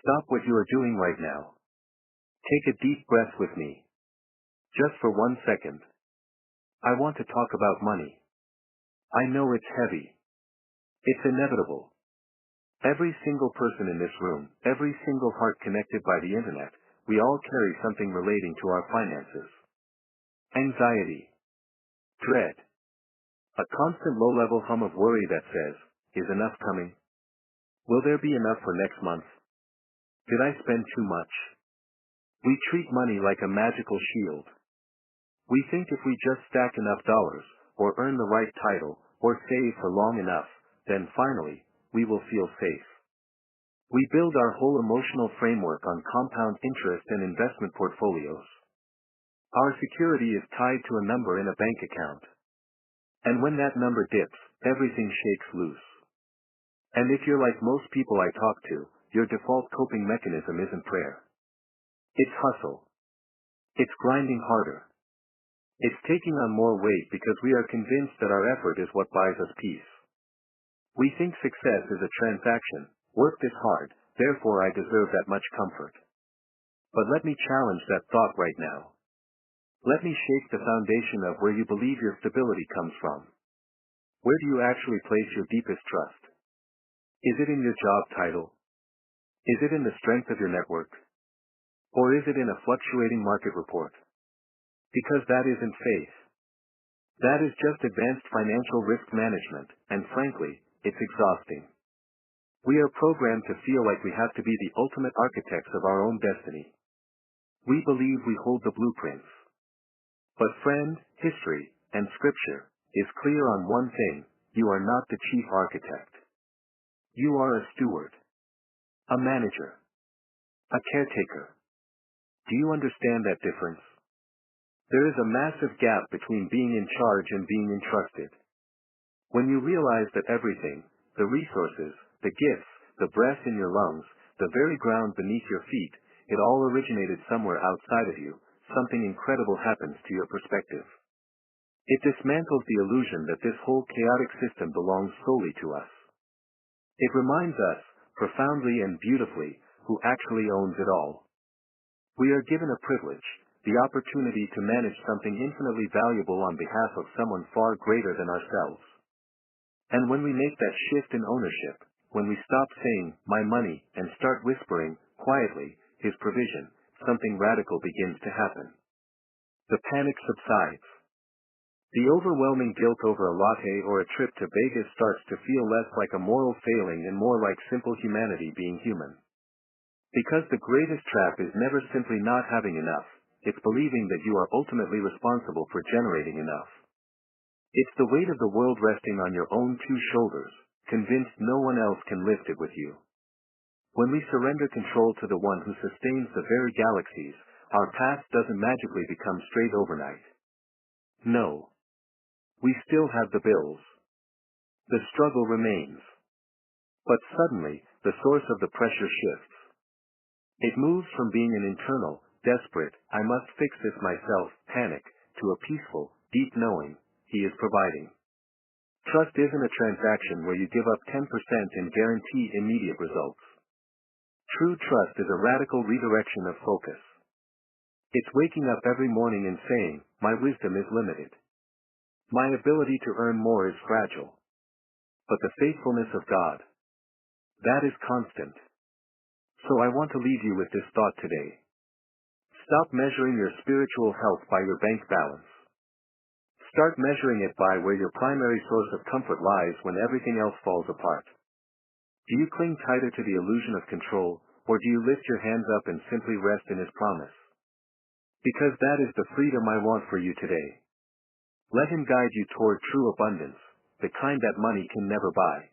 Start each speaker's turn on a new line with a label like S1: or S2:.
S1: Stop what you are doing right now. Take a deep breath with me. Just for 1 second. I want to talk about money. I know it's heavy. It's inevitable. Every single person in this room, every single heart connected by the internet, we all carry something relating to our finances. Anxiety. Dread. A constant low-level hum of worry that says, is enough coming? Will there be enough for next month? Did I spend too much? We treat money like a magical shield. We think if we just stack enough dollars, or earn the right title, or save for long enough, then finally, we will feel safe. We build our whole emotional framework on compound interest and investment portfolios. Our security is tied to a number in a bank account. And when that number dips, everything shakes loose. And if you're like most people I talk to, your default coping mechanism isn't prayer. It's hustle. It's grinding harder. It's taking on more weight because we are convinced that our effort is what buys us peace. We think success is a transaction. Work this hard, therefore I deserve that much comfort. But let me challenge that thought right now. Let me shake the foundation of where you believe your stability comes from. Where do you actually place your deepest trust? Is it in your job title? Is it in the strength of your network? Or is it in a fluctuating market report? Because that isn't faith. That is just advanced financial risk management, and frankly, it's exhausting. We are programmed to feel like we have to be the ultimate architects of our own destiny. We believe we hold the blueprints. But friend, history, and scripture, is clear on one thing: you are not the chief architect. You are a steward. A manager. A caretaker. Do you understand that difference? There is a massive gap between being in charge and being entrusted. When you realize that everything, the resources, the gifts, the breath in your lungs, the very ground beneath your feet, it all originated somewhere outside of you, something incredible happens to your perspective. It dismantles the illusion that this whole chaotic system belongs solely to us. It reminds us, profoundly and beautifully, who actually owns it all. We are given a privilege, the opportunity to manage something infinitely valuable on behalf of someone far greater than ourselves. And when we make that shift in ownership, when we stop saying, my money, and start whispering, quietly, his provision, something radical begins to happen. The panic subsides. The overwhelming guilt over a latte or a trip to Vegas starts to feel less like a moral failing and more like simple humanity being human. Because the greatest trap is never simply not having enough, it's believing that you are ultimately responsible for generating enough. It's the weight of the world resting on your own two shoulders, convinced no one else can lift it with you. When we surrender control to the one who sustains the very galaxies, our path doesn't magically become straight overnight. No. We still have the bills. The struggle remains. But suddenly, the source of the pressure shifts. It moves from being an internal, desperate, I must fix this myself, panic, to a peaceful, deep knowing, he is providing. Trust isn't a transaction where you give up 10% and guarantee immediate results. True trust is a radical redirection of focus. It's waking up every morning and saying, my wisdom is limited. My ability to earn more is fragile. But the faithfulness of God, that is constant. So I want to leave you with this thought today. Stop measuring your spiritual health by your bank balance. Start measuring it by where your primary source of comfort lies when everything else falls apart. Do you cling tighter to the illusion of control, or do you lift your hands up and simply rest in his promise? Because that is the freedom I want for you today. Let him guide you toward true abundance, the kind that money can never buy.